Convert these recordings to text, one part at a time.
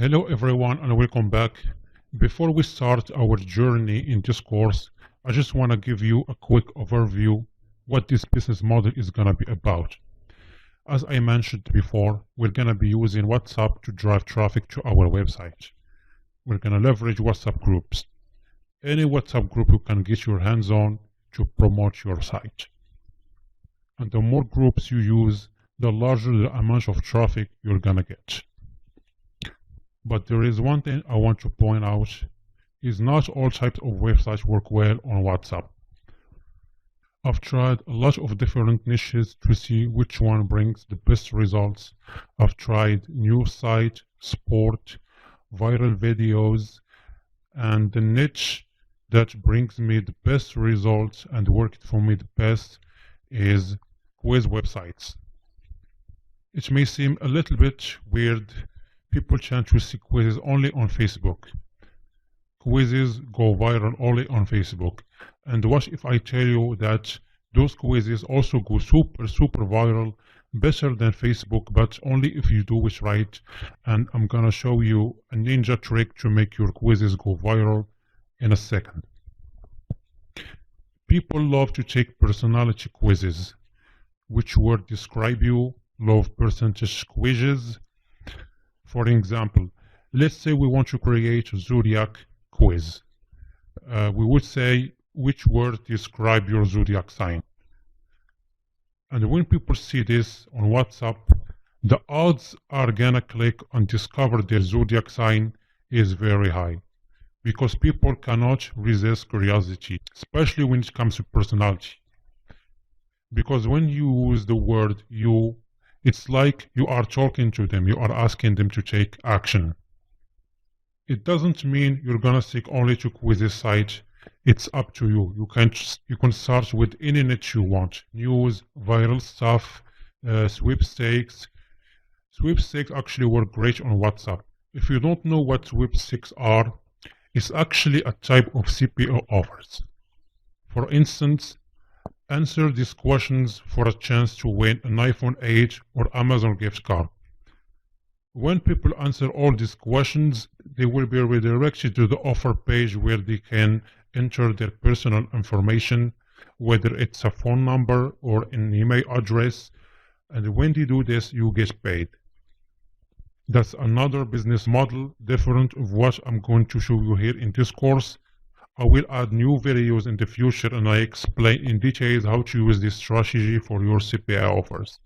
Hello everyone and welcome back. Before we start our journey in this course, I just want to give you a quick overview what this business model is going to be about. As I mentioned before, we're going to be using WhatsApp to drive traffic to our website. We're going to leverage WhatsApp groups. Any WhatsApp group you can get your hands on to promote your site. And the more groups you use, the larger the amount of traffic you're going to get. But there is one thing I want to point out, is not all types of websites work well on WhatsApp. I've tried a lot of different niches to see which one brings the best results. I've tried news site, sport, viral videos, and the niche that brings me the best results and worked for me the best is quiz websites. It may seem a little bit weird. People tend to see quizzes only on Facebook. Quizzes go viral only on Facebook. And what if I tell you that those quizzes also go super viral, better than Facebook, but only if you do it right. And I'm gonna show you a ninja trick to make your quizzes go viral in a second. People love to take personality quizzes. Which word describe you? Love percentage quizzes. For example, let's say we want to create a zodiac quiz. We would say, which word describe your zodiac sign? And when people see this on WhatsApp, the odds are gonna click and discover their zodiac sign is very high, because people cannot resist curiosity, especially when it comes to personality. Because when you use the word you, it's like you are talking to them, you are asking them to take action. It doesn't mean you're gonna stick only to quizzes site. It's up to you. You can start with any niche you want. News, viral stuff, sweepstakes. Sweepstakes actually work great on WhatsApp. If you don't know what sweepstakes are, it's actually a type of CPO offers. For instance, answer these questions for a chance to win an iPhone 8 or Amazon gift card. When people answer all these questions, they will be redirected to the offer page where they can enter their personal information, whether it's a phone number or an email address. And when they do this, you get paid. That's another business model different of what I'm going to show you here in this course. I will add new videos in the future and I explain in detail how to use this strategy for your CPI offers.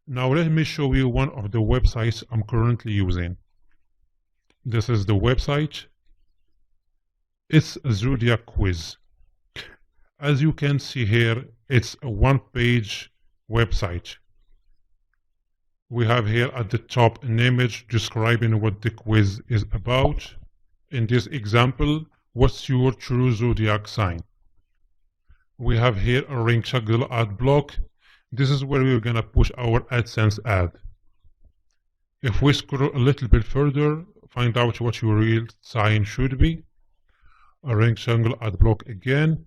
Now let me show you one of the websites I'm currently using. This is the website. It's a zodiac quiz. As you can see here, it's a one-page website. We have here at the top an image describing what the quiz is about. In this example, what's your true zodiac sign? We have here a rectangle ad block. This is where we're gonna push our AdSense ad. If we scroll a little bit further, find out what your real sign should be. A rectangle ad block again.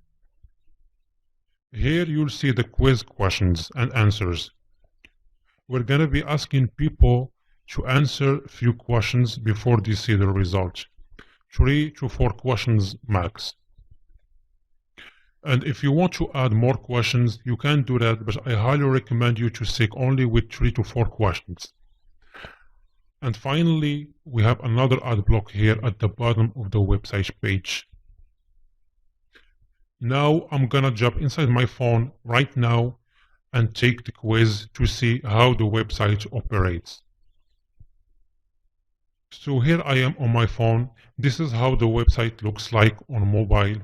Here you'll see the quiz questions and answers. We're gonna be asking people to answer a few questions before they see the result. 3 to 4 questions max. And if you want to add more questions, you can do that, but I highly recommend you to stick only with 3 to 4 questions. And finally, we have another ad block here at the bottom of the website page. Now I'm gonna jump inside my phone right now and take the quiz to see how the website operates. So here I am on my phone. This is how the website looks like on mobile.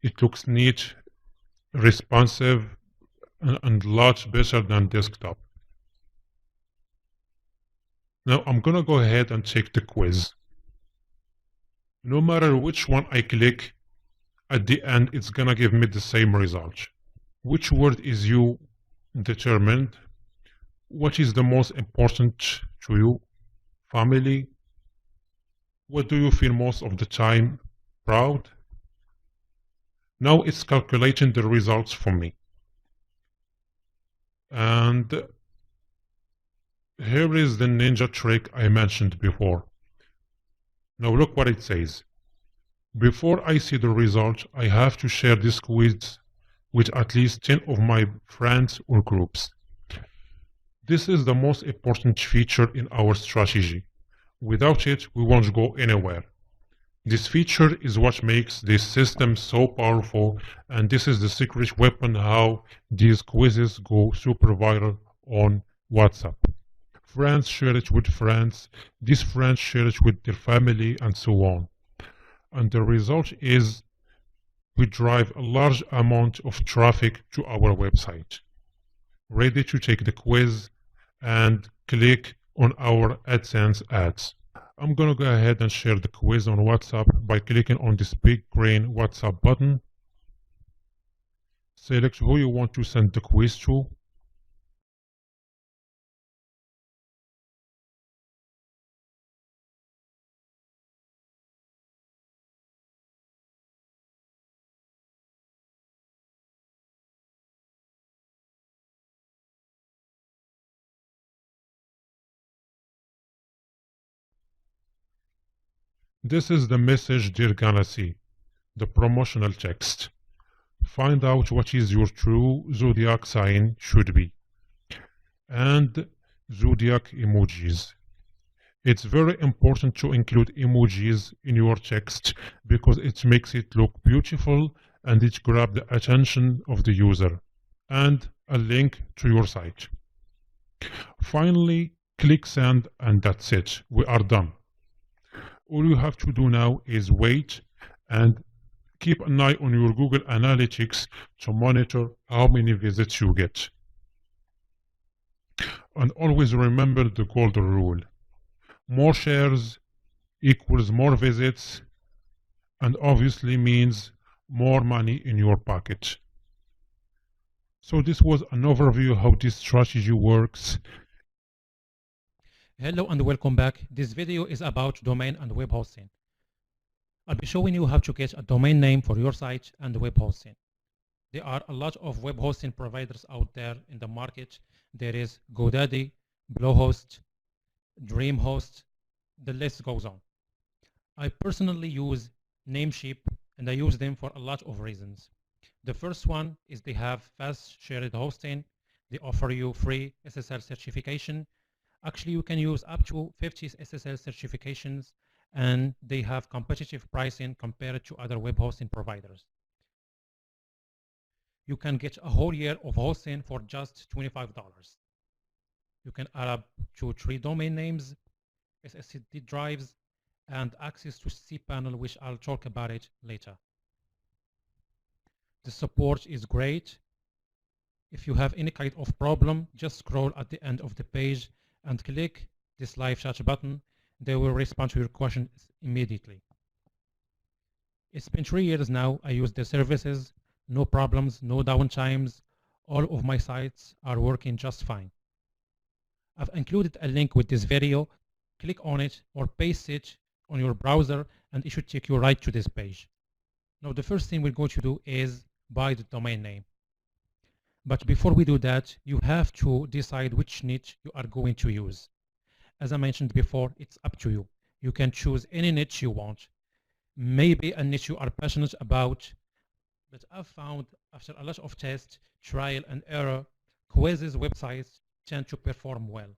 It looks neat, responsive, and a lot better than desktop. Now I'm gonna go ahead and take the quiz. No matter which one I click, at the end it's gonna give me the same result. Which word is you determined? What is the most important to you? Family? What do you feel most of the time? Proud? Now it's calculating the results for me. And Here is the ninja trick I mentioned before. Now look what it says. Before I see the result, I have to share this quiz with at least 10 of my friends or groups. This is the most important feature in our strategy. Without it, we won't go anywhere. This feature is what makes this system so powerful, and this is the secret weapon how these quizzes go super viral on WhatsApp. Friends share it with friends, these friends share it with their family, and so on. And the result is we drive a large amount of traffic to our website. Ready to take the quiz and click on our AdSense ads. I'm going to go ahead and share the quiz on WhatsApp by clicking on this big green WhatsApp button. Select who you want to send the quiz to. This is the message they're gonna see, the promotional text. Find out what is your true zodiac sign should be. And zodiac emojis. It's very important to include emojis in your text because it makes it look beautiful and it grabs the attention of the user. And a link to your site. Finally, click send and that's it. We are done. All you have to do now is wait and keep an eye on your Google Analytics to monitor how many visits you get. And always remember the golden rule. More shares equals more visits and obviously means more money in your pocket. So this was an overview of how this strategy works. Hello and welcome back. This video is about domain and web hosting. I'll be showing you how to get a domain name for your site and web hosting. There are a lot of web hosting providers out there in the market. There is GoDaddy, Bluehost, DreamHost, the list goes on. I personally use Namecheap and I use them for a lot of reasons. The first one is they have fast shared hosting. They offer you free SSL certification. Actually, you can use up to 50 SSL certifications and they have competitive pricing compared to other web hosting providers. You can get a whole year of hosting for just $25. You can add up to 3 domain names, SSD drives, and access to cPanel, which I'll talk about it later. The support is great. If you have any kind of problem, just scroll at the end of the page and click this live chat button. They will respond to your questions immediately. It's been 3 years now. I use the services, no problems, no downtimes. All of my sites are working just fine. I've included a link with this video. Click on it or paste it on your browser and it should take you right to this page. Now the first thing we're going to do is buy the domain name. But before we do that, you have to decide which niche you are going to use. As I mentioned before, it's up to you. You can choose any niche you want. Maybe a niche you are passionate about, but I've found after a lot of tests, trial and error, quizzes websites tend to perform well.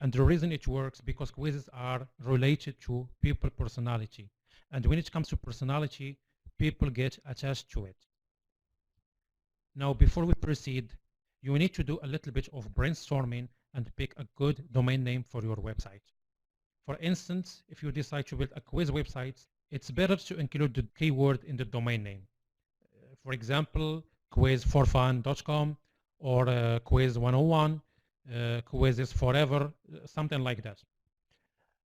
And the reason it works because quizzes are related to people personality. And when it comes to personality, people get attached to it. Now, before we proceed, you need to do a little bit of brainstorming and pick a good domain name for your website. For instance, if you decide to build a quiz website, it's better to include the keyword in the domain name. For example, quizforfun.com or quiz101, quizzes forever, something like that.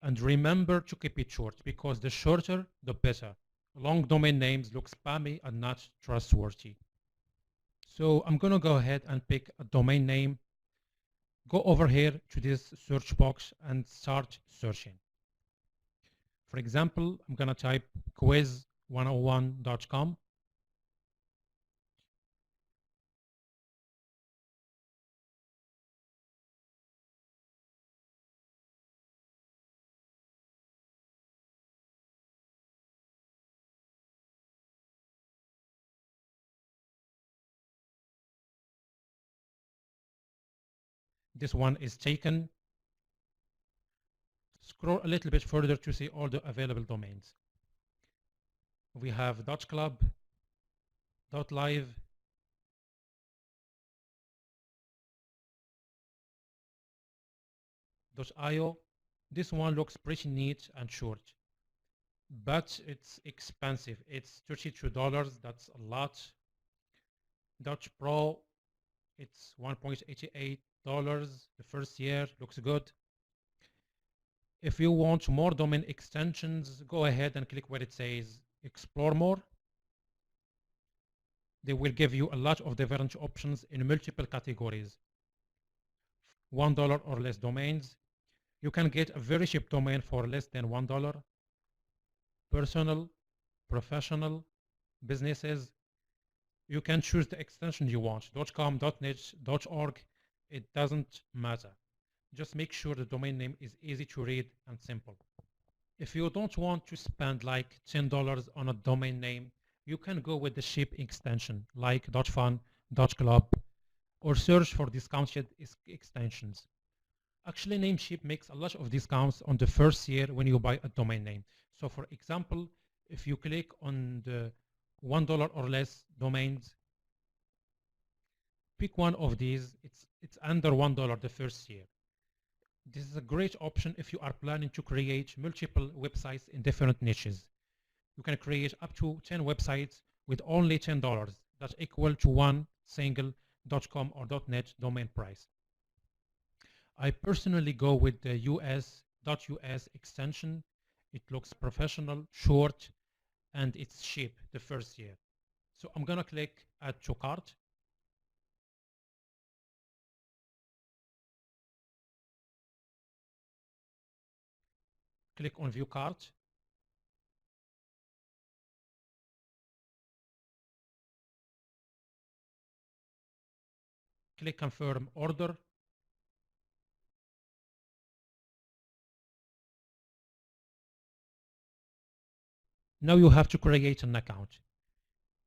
And remember to keep it short because the shorter, the better. Long domain names look spammy and not trustworthy. So I'm going to go ahead and pick a domain name. Go over here to this search box and start searching. For example, I'm going to type quiz101.com. This one is taken. Scroll a little bit further to see all the available domains. We have .club, .live, .io. This one looks pretty neat and short, but it's expensive. It's $32. That's a lot. .pro, it's $1.88. The first year looks good. If you want more domain extensions, go ahead and click where it says explore more. They will give you a lot of different options in multiple categories. $1 or less domains. You can get a very cheap domain for less than $1. Personal, professional, businesses. You can choose the extension you want. .com, .net, .org. It doesn't matter. Just make sure the domain name is easy to read and simple. If you don't want to spend like $10 on a domain name, you can go with the cheap extension like .fun, .club, or search for discounted extensions. Actually, Namecheap makes a lot of discounts on the first year when you buy a domain name. So for example, if you click on the $1 or less domains, pick one of these. It's under $1 the first year. This is a great option if you are planning to create multiple websites in different niches. You can create up to 10 websites with only $10. That's equal to one single .com or .net domain price. I personally go with the US extension. It looks professional, short, and it's cheap the first year. So I'm gonna click add to cart. Click on view cart. Click confirm order. Now you have to create an account.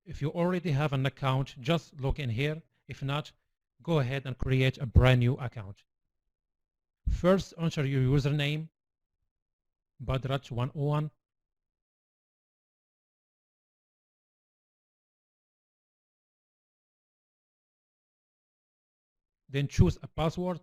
If you already have an account, just log in here. If not, go ahead and create a brand new account. First, enter your username, Badrat101. Then choose a password.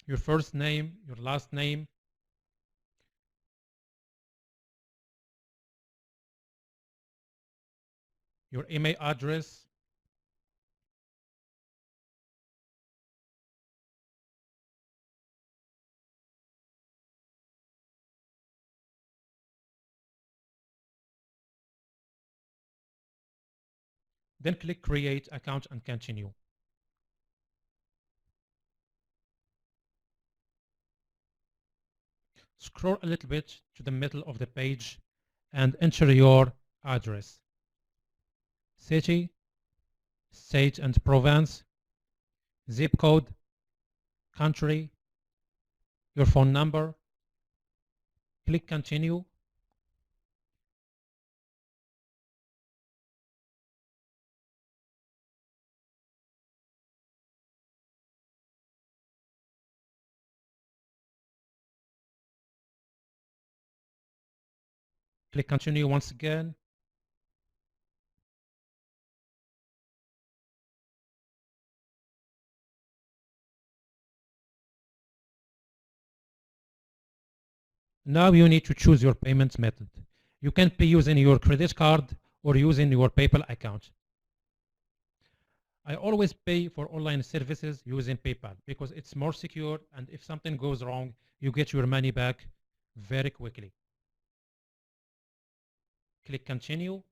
Your first name, your last name, your email address, then click create account and continue. Scroll a little bit to the middle of the page and enter your address. City, state and province, zip code, country, your phone number. Click continue. Click continue once again. Now you need to choose your payment method. You can pay using your credit card or using your PayPal account. I always pay for online services using PayPal because it's more secure, and if something goes wrong, you get your money back very quickly. Click continue.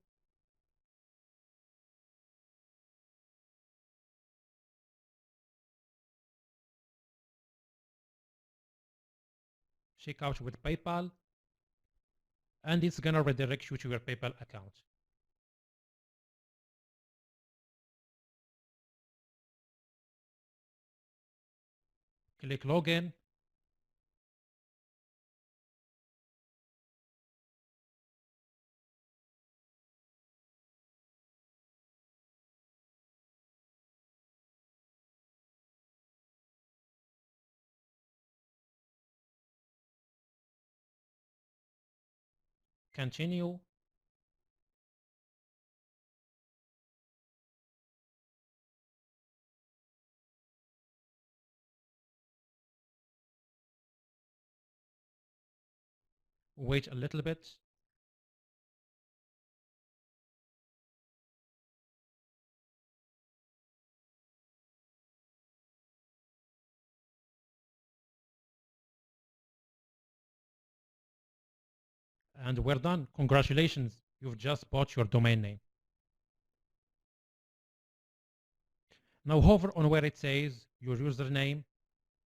Check out with PayPal, and it's gonna redirect you to your PayPal account. Click Login. Continue. Wait a little bit. And we're done. Congratulations. You've just bought your domain name. Now hover on where it says your username.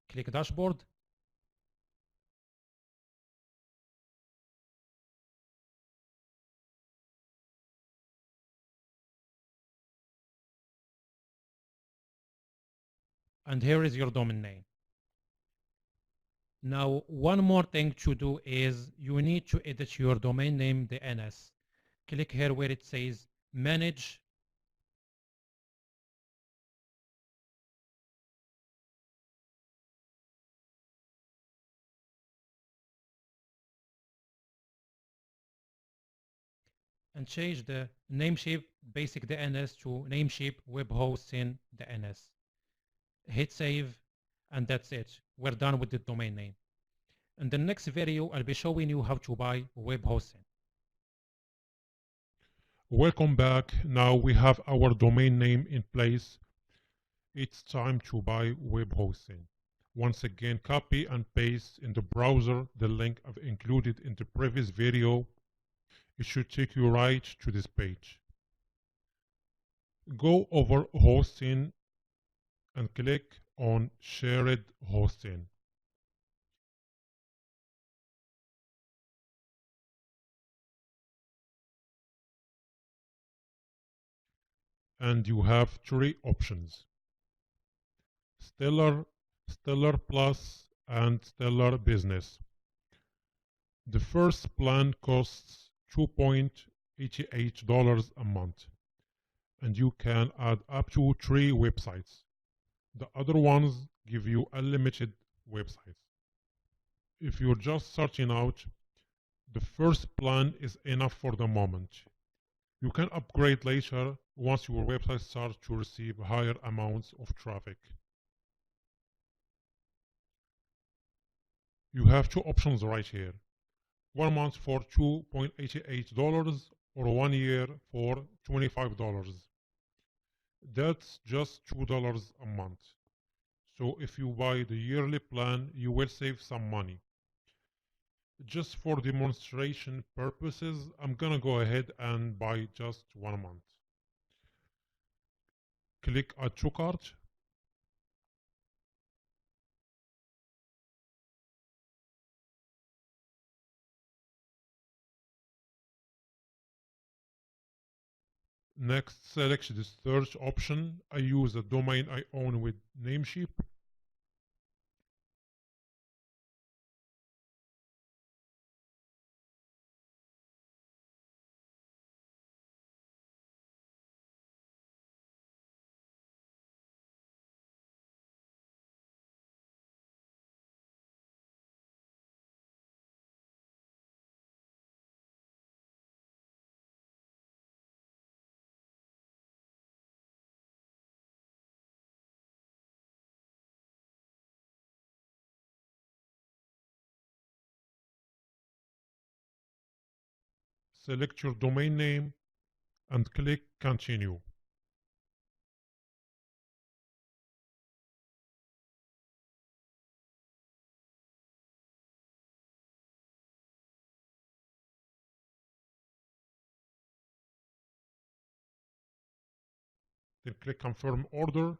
Click Dashboard. And here is your domain name. Now, one more thing to do is you need to edit your domain name DNS. Click here where it says Manage. And change the namesheet basic DNS to namesheet web hosting DNS. Hit save, and that's it. We're done with the domain name. In the next video, I'll be showing you how to buy web hosting. Welcome back. Now we have our domain name in place. It's time to buy web hosting. Once again, copy and paste in the browser the link I've included in the previous video. It should take you right to this page. Go over hosting and click on shared hosting. And you have three options: Stellar, Stellar Plus, and Stellar Business. The first plan costs $2.88 a month, and you can add up to 3 websites. The other ones give you unlimited websites. If you're just starting out, the first plan is enough for the moment. You can upgrade later once your website starts to receive higher amounts of traffic. You have 2 options right here: 1 month for $2.88 or 1 year for $25. That's just $2 a month. So if you buy the yearly plan, you will save some money. Just for demonstration purposes, I'm gonna go ahead and buy just 1 month. Click Add to Cart. Next, select the search option. I use a domain I own with Namecheap. Select your domain name and click Continue. Then click Confirm Order.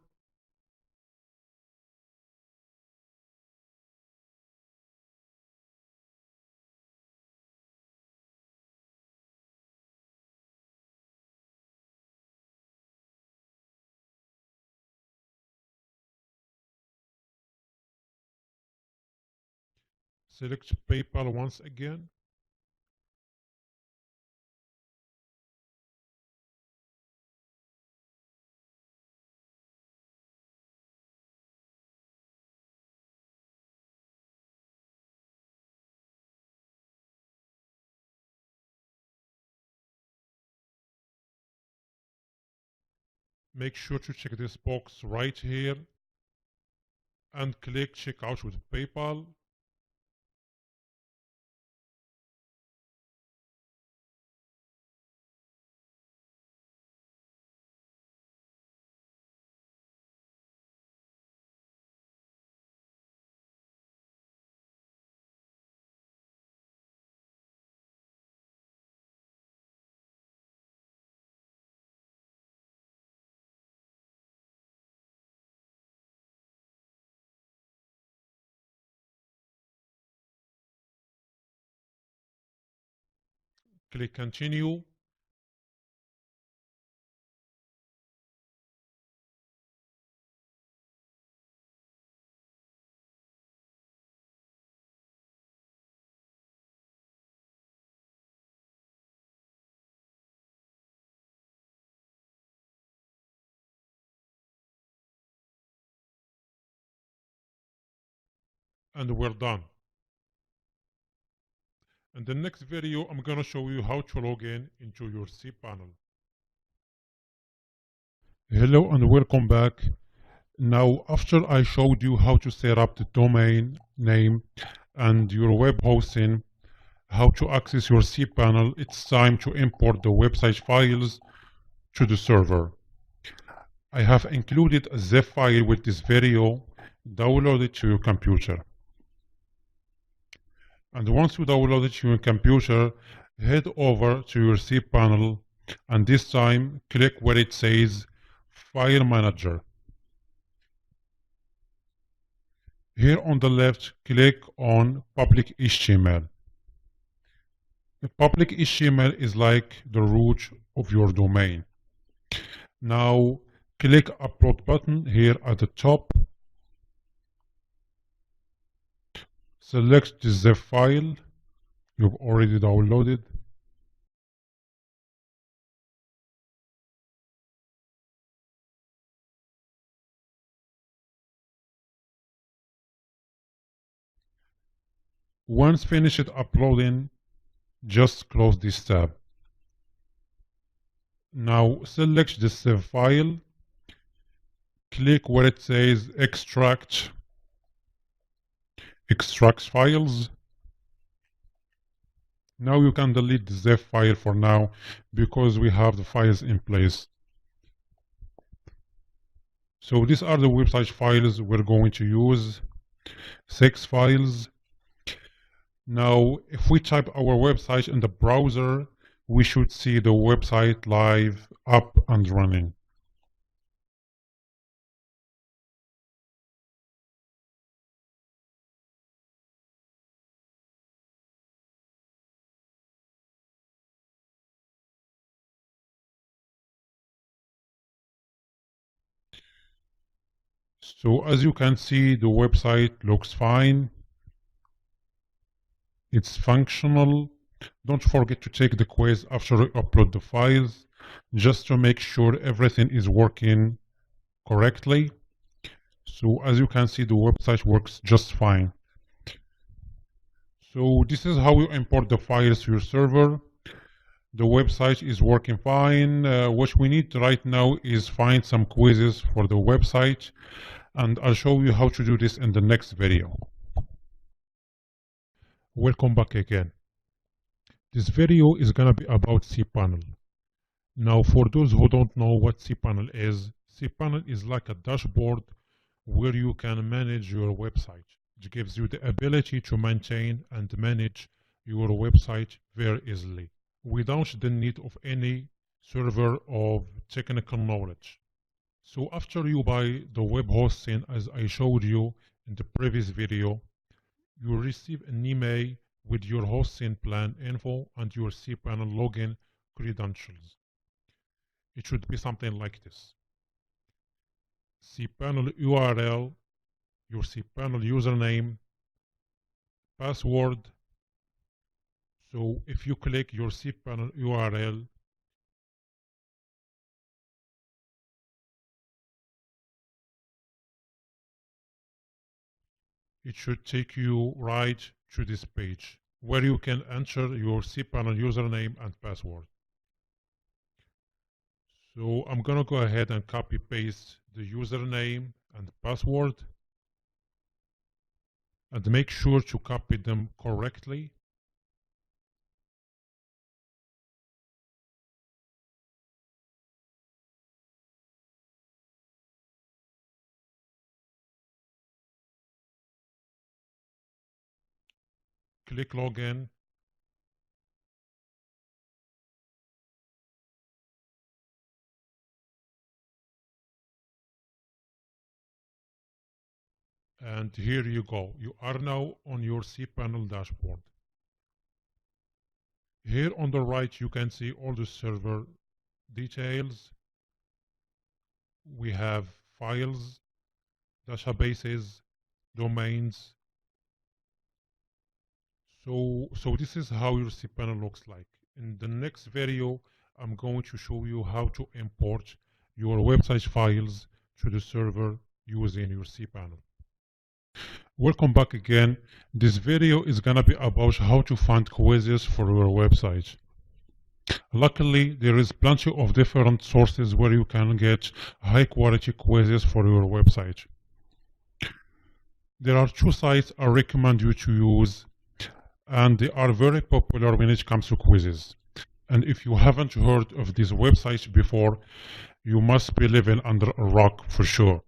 Select PayPal once again. Make sure to check this box right here and click checkout with PayPal. Click continue. And we're done. In the next video, I'm going to show you how to log in into your cPanel. Hello and welcome back. Now, after I showed you how to set up the domain name and your web hosting, how to access your cPanel, it's time to import the website files to the server. I have included a zip file with this video. Download it to your computer. And once you download it to your computer, head over to your cPanel and this time click where it says File Manager. Here on the left, click on Public HTML. The public HTML is like the root of your domain. Now click Upload button here at the top. Select the zip file you've already downloaded. Once finished uploading, just close this tab. Now select the zip file, click where it says Extract files. Now you can delete the zip file for now because we have the files in place. So these are the website files we're going to use, 6 files. Now if we type our website in the browser, we should see the website live, up and running. So as you can see, the website looks fine. It's functional. Don't forget to take the quiz after you upload the files, just to make sure everything is working correctly. So as you can see, the website works just fine. So this is how you import the files to your server. The website is working fine. What we need right now is find some quizzes for the website, and I'll show you how to do this in the next video. Welcome back again. This video is gonna be about cPanel. Now for those who don't know what cPanel is like a dashboard where you can manage your website. It gives you the ability to maintain and manage your website very easily without the need of any server of technical knowledge. So after you buy the web hosting, as I showed you in the previous video, you will receive an email with your hosting plan info and your cPanel login credentials. It should be something like this: cPanel URL, your cPanel username, password. So if you click your cPanel URL, it should take you right to this page where you can enter your cPanel username and password. So I'm gonna go ahead and copy paste the username and password and make sure to copy them correctly. Click login. And here you go. You are now on your cPanel dashboard. Here on the right, you can see all the server details. We have files, databases, domains. So this is how your cPanel looks like. In the next video, I'm going to show you how to import your website files to the server using your cPanel. Welcome back again. This video is gonna be about how to find quizzes for your website. Luckily, there is plenty of different sources where you can get high quality quizzes for your website. There are two sites I recommend you to use, and they are very popular when it comes to quizzes. And if you haven't heard of these websites before, you must be living under a rock for sure.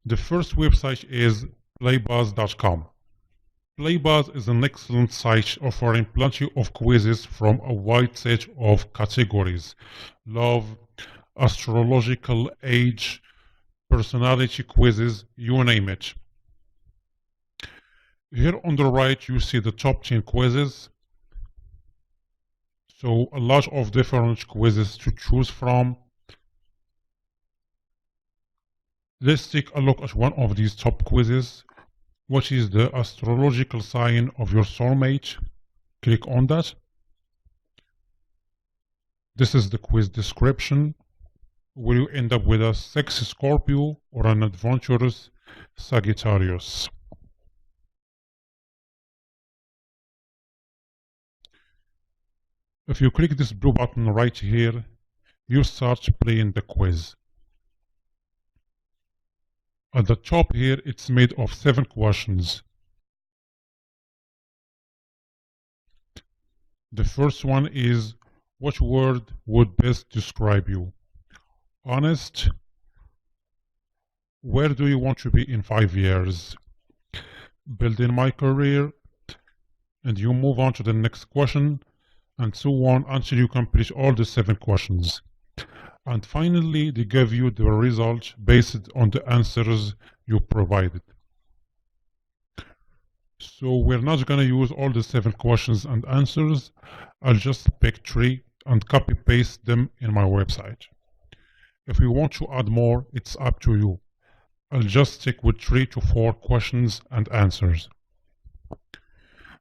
The first website is playbuzz.com. Playbuzz is an excellent site offering plenty of quizzes from a wide set of categories: love, astrological, age, personality quizzes, you name it. Here on the right, you see the top 10 quizzes. So a lot of different quizzes to choose from. Let's take a look at one of these top quizzes. What is the astrological sign of your soulmate? Click on that. This is the quiz description. Will you end up with a sexy Scorpio or an adventurous Sagittarius? If you click this blue button right here, you start playing the quiz. At the top here, it's made of 7 questions. The first one is, what word would best describe you? Honest. Where do you want to be in 5 years? Building my career. And you move on to the next question, and so on until you complete all the 7 questions. And finally, they give you the result based on the answers you provided. So we're not going to use all the 7 questions and answers. I'll just pick 3 and copy paste them in my website. If you want to add more, it's up to you. I'll just stick with 3 to 4 questions and answers.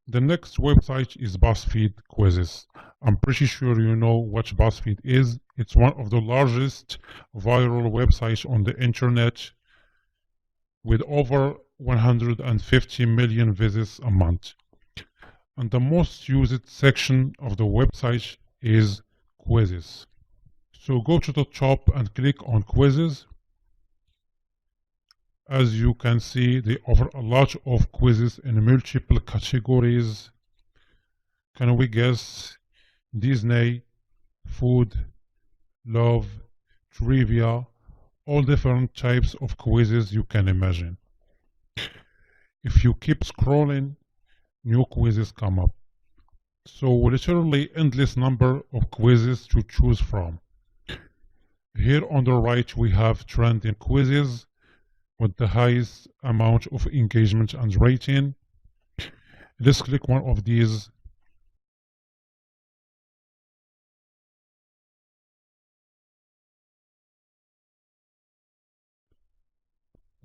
The next website is BuzzFeed Quizzes. I'm pretty sure you know what BuzzFeed is. It's one of the largest viral websites on the internet with over 150 million visits a month. And the most used section of the website is quizzes. So go to the top and click on quizzes. As you can see, they offer a lot of quizzes in multiple categories. Can we guess? Disney, food, love, trivia, all different types of quizzes you can imagine. If you keep scrolling, new quizzes come up. So literally endless number of quizzes to choose from. Here on the right we have trending quizzes with the highest amount of engagement and rating. Let's click one of these.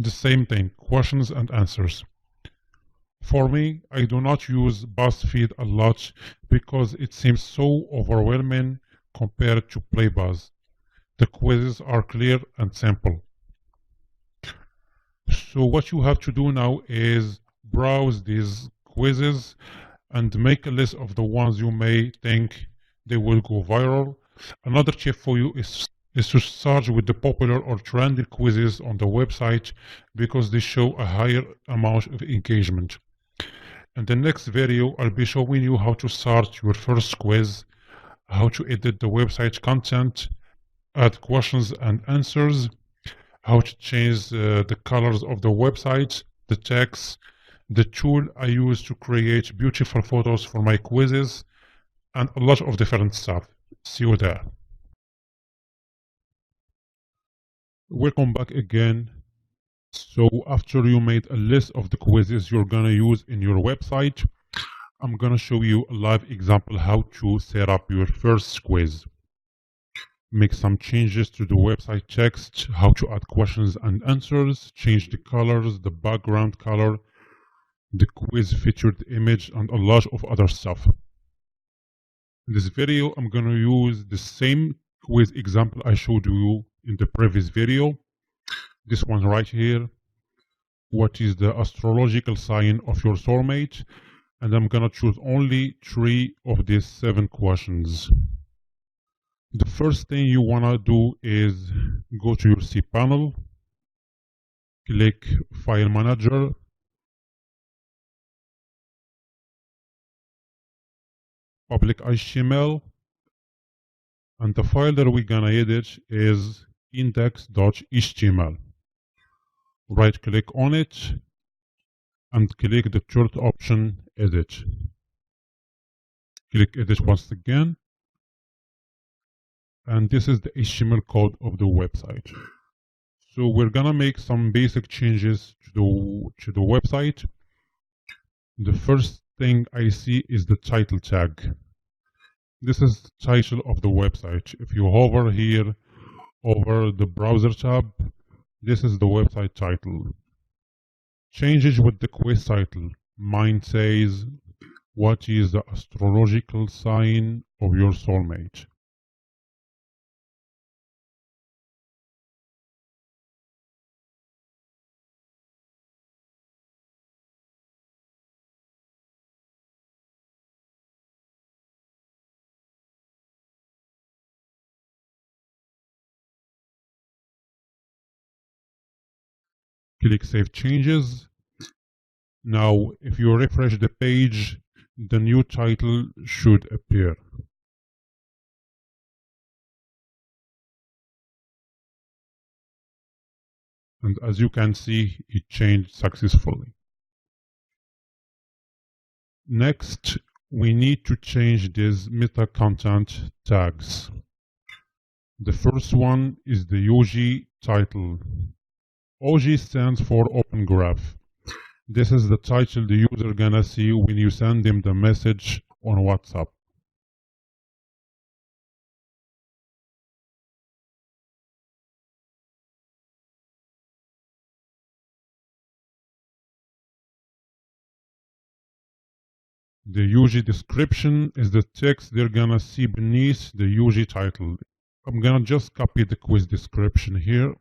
The same thing, questions and answers. For me, I do not use BuzzFeed a lot because it seems so overwhelming compared to PlayBuzz. The quizzes are clear and simple. So what you have to do now is browse these quizzes and make a list of the ones you may think they will go viral. Another tip for you is to search with the popular or trendy quizzes on the website because they show a higher amount of engagement. In the next video, I'll be showing you how to start your first quiz, how to edit the website content, add questions and answers, how to change the colors of the website, the text, the tool I use to create beautiful photos for my quizzes, and a lot of different stuff. See you there. Welcome back again. So after you made a list of the quizzes you're gonna use in your website, I'm gonna show you a live example how to set up your first quiz. Make some changes to the website text, how to add questions and answers, change the colors, the background color, the quiz featured image, and a lot of other stuff. In this video, I'm going to use the same quiz example I showed you in the previous video. This one right here. What is the astrological sign of your soulmate? And I'm going to choose only 3 of these 7 questions. The first thing you want to do is go to your cPanel, click File Manager, public HTML, and the file that we're gonna edit is index.html. Right click on it and click the third option, Edit. Click Edit once again. And this is the HTML code of the website. So we're gonna make some basic changes to the website. The first thing I see is the title tag. This is the title of the website. If you hover here over the browser tab, this is the website title. Changes with the quiz title. Mine says, what is the astrological sign of your soulmate? Click Save Changes. Now, if you refresh the page, the new title should appear. And as you can see, it changed successfully. Next, we need to change these meta content tags. The first one is the OG title. OG stands for Open Graph. This is the title the user gonna see when you send him the message on WhatsApp. The UG description is the text they're gonna see beneath the UG title. I'm gonna just copy the quiz description here.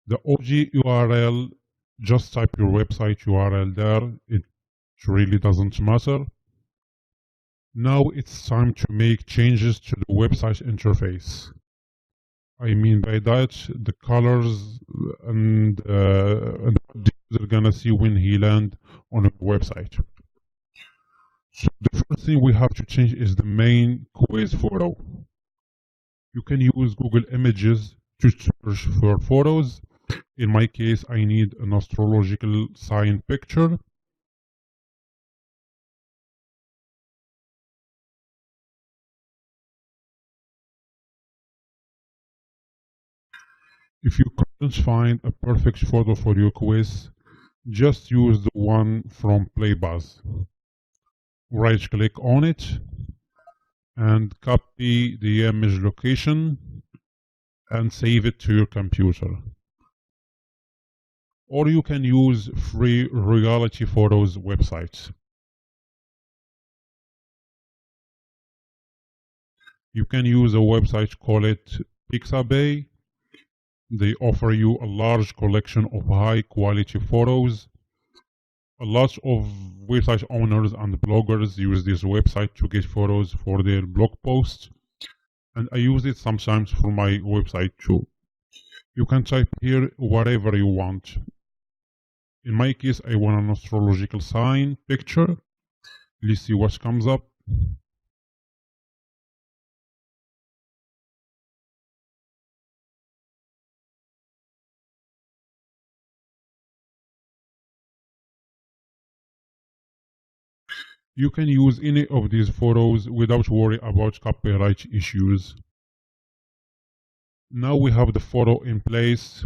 The OG URL, just type your website URL there. It really doesn't matter. Now it's time to make changes to the website interface. I mean by that, the colors and what the user gonna see when he land on a website. So the first thing we have to change is the main quiz photo. You can use Google Images to search for photos. In my case, I need an astrological sign picture. If you couldn't find a perfect photo for your quiz, just use the one from PlayBuzz. right click on it and copy the image location and save it to your computer. Or you can use free Reality Photos websites. You can use a website called Pixabay. They offer you a large collection of high quality photos. A lot of website owners and bloggers use this website to get photos for their blog posts, and I use it sometimes for my website too. You can type here whatever you want. In my case, I want an astrological sign picture. Let's see what comes up. You can use any of these photos without worry about copyright issues. Now we have the photo in place.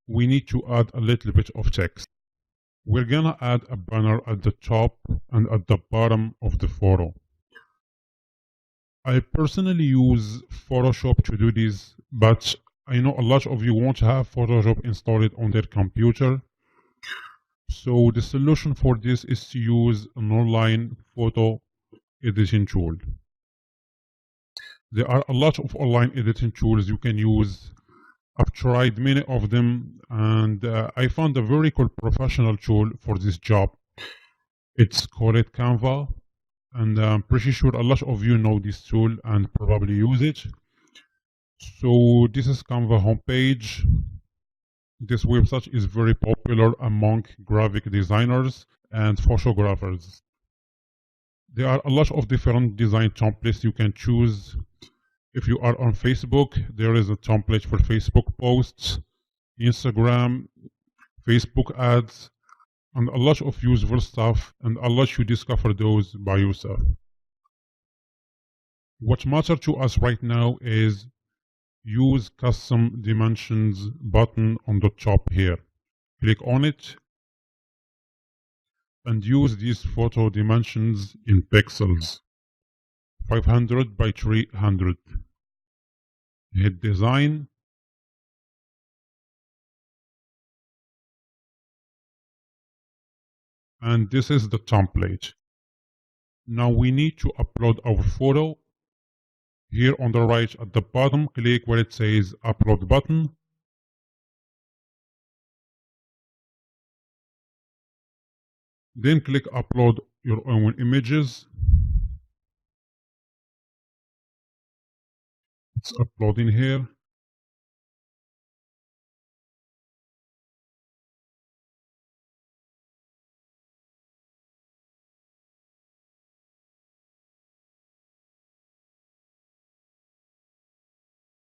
We need to add a little bit of text. We're gonna add a banner at the top and at the bottom of the photo. I personally use Photoshop to do this, but I know a lot of you won't have Photoshop installed on their computer. So the solution for this is to use an online photo editing tool. There are a lot of online editing tools you can use. I've tried many of them, and I found a very cool professional tool for this job. It's called Canva, and I'm pretty sure a lot of you know this tool and probably use it. So this is Canva homepage. This website is very popular among graphic designers and photographers. There are a lot of different design templates you can choose. If you are on Facebook, there is a template for Facebook posts, Instagram, Facebook ads, and a lot of useful stuff, and I'll let you discover those by yourself. What matters to us right now is use custom dimensions button on the top here. Click on it and use these photo dimensions in pixels, 500 by 300. Hit design. And this is the template. Now we need to upload our photo. Here on the right at the bottom, click where it says upload button. Then click upload your own images. It's uploading here.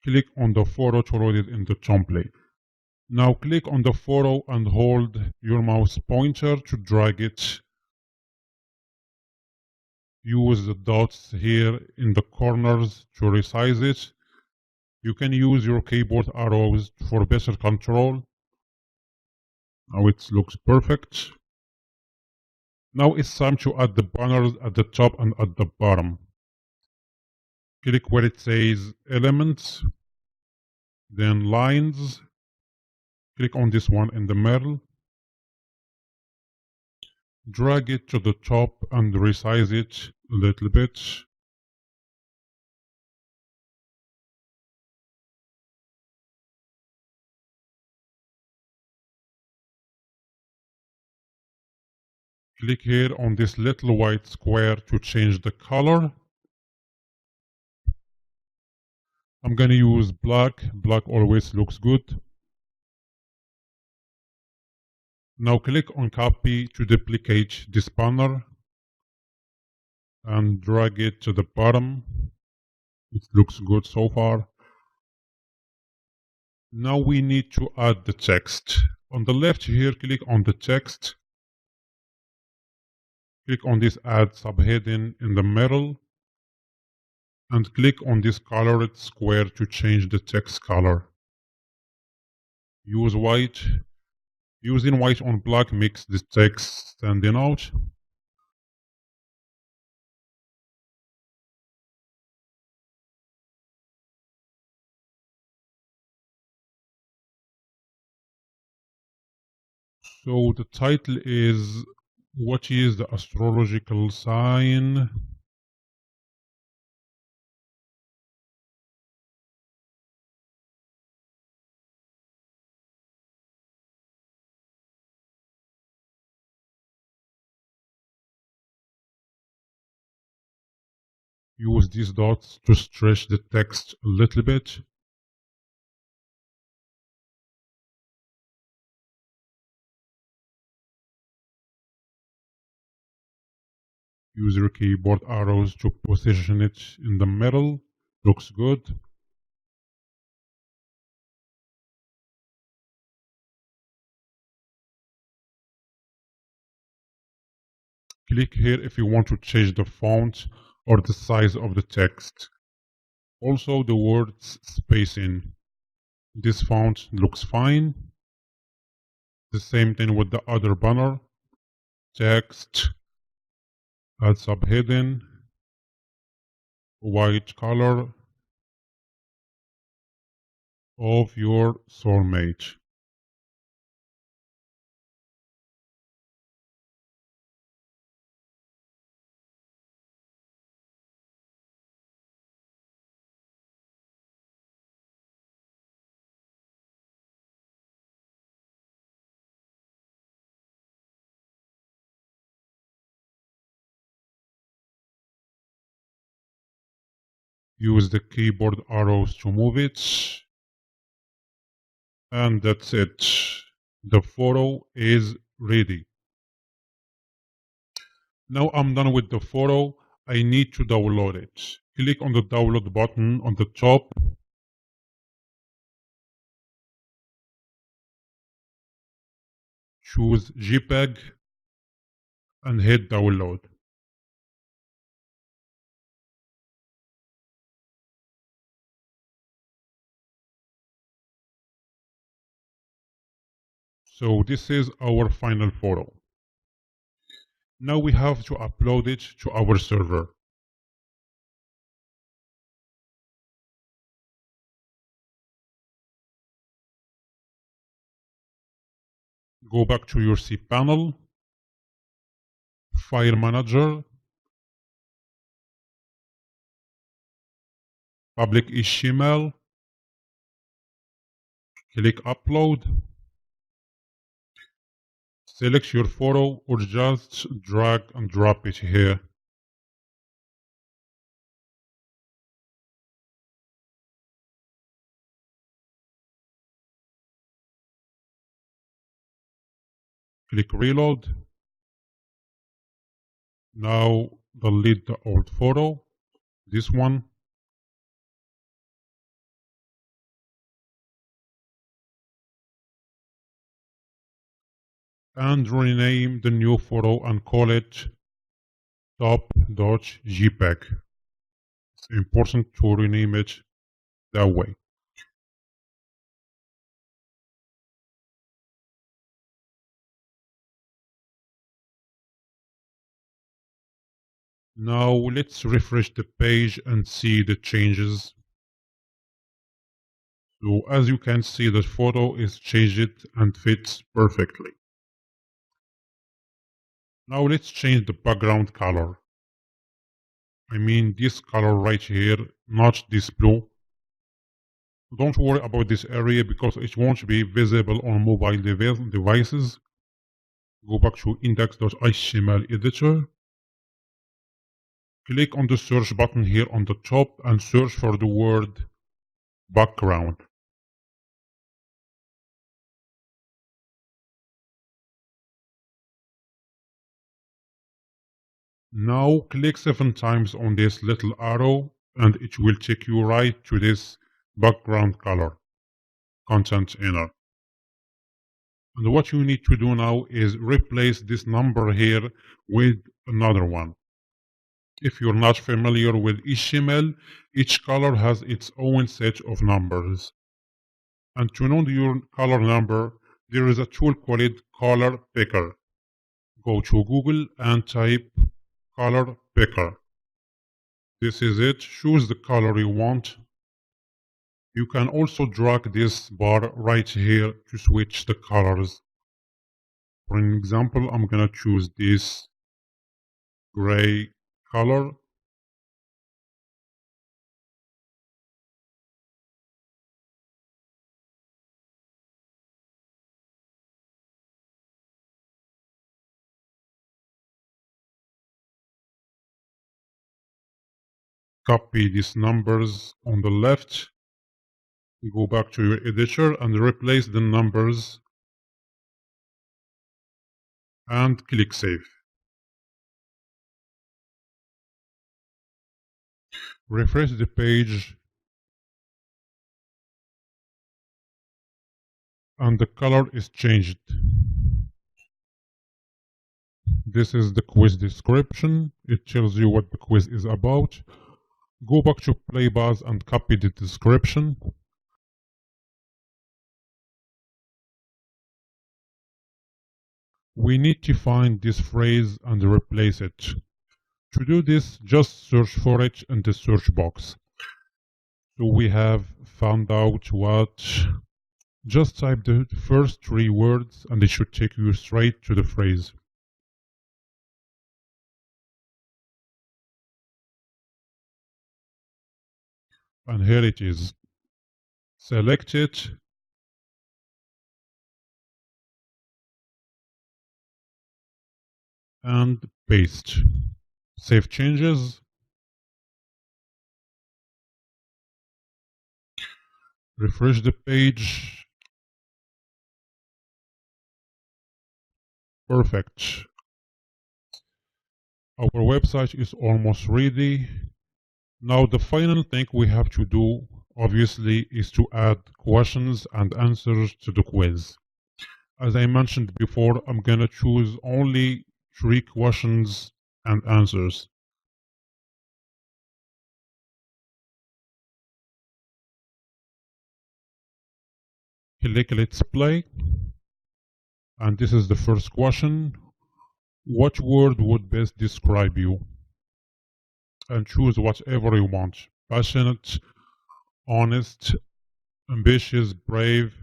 Click on the photo to load it in the template. Now click on the photo and hold your mouse pointer to drag it. Use the dots here in the corners to resize it. You can use your keyboard arrows for better control. Now it looks perfect. Now it's time to add the banners at the top and at the bottom. Click where it says elements, then lines. Click on this one in the middle. Drag it to the top and resize it a little bit. Click here on this little white square to change the color. I'm going to use black. Black always looks good. Now click on copy to duplicate this banner and drag it to the bottom. It looks good so far. Now we need to add the text. On the left here, click on the text. Click on this add subheading in the middle and click on this colored square to change the text color. Use white. Using white on black makes the text standing out. So the title is what is the astrological sign? Use these dots to stretch the text a little bit. Use your keyboard arrows to position it in the middle. Looks good. Click here if you want to change the font or the size of the text. Also the words spacing. This font looks fine. The same thing with the other banner. Text, add subheading, white color of your soulmate. Use the keyboard arrows to move it. And that's it. The photo is ready. Now I'm done with the photo. I need to download it. Click on the download button on the top. Choose JPEG and hit download. So this is our final photo. Now we have to upload it to our server. Go back to your cPanel, File Manager, Public HTML, click Upload, select your photo or just drag and drop it here. Click Reload. Now delete the old photo, this one. And rename the new photo and call it top.jpg. It's important to rename it that way. Now let's refresh the page and see the changes. So as you can see, the photo is changed and fits perfectly. Now let's change the background color. I mean this color right here, not this blue. Don't worry about this area because it won't be visible on mobile devices. Go back to index.html editor. Click on the search button here on the top and search for the word background. Now click 7 times on this little arrow and it will take you right to this background color, content inner. And what you need to do now is replace this number here with another one. If you're not familiar with HTML, each color has its own set of numbers. And to know your color number, there is a tool called Color Picker. Go to Google and type Color Picker. This is it. Choose the color you want. You can also drag this bar right here to switch the colors. For an example, I'm gonna choose this gray color. Copy these numbers on the left, go back to your editor and replace the numbers and click Save. Refresh the page and the color is changed. This is the quiz description. It tells you what the quiz is about. Go back to Playbuzz and copy the description. We need to find this phrase and replace it. To do this, just search for it in the search box. So we have found out what. Just type the first 3 words and it should take you straight to the phrase. And here it is. Select it. And paste. Save changes. Refresh the page. Perfect. Our website is almost ready. Now the final thing we have to do, obviously, is to add questions and answers to the quiz. As I mentioned before, I'm gonna choose only 3 questions and answers. Click Let's Play. And this is the first question. What word would best describe you? And choose whatever you want. Passionate, honest, ambitious, brave.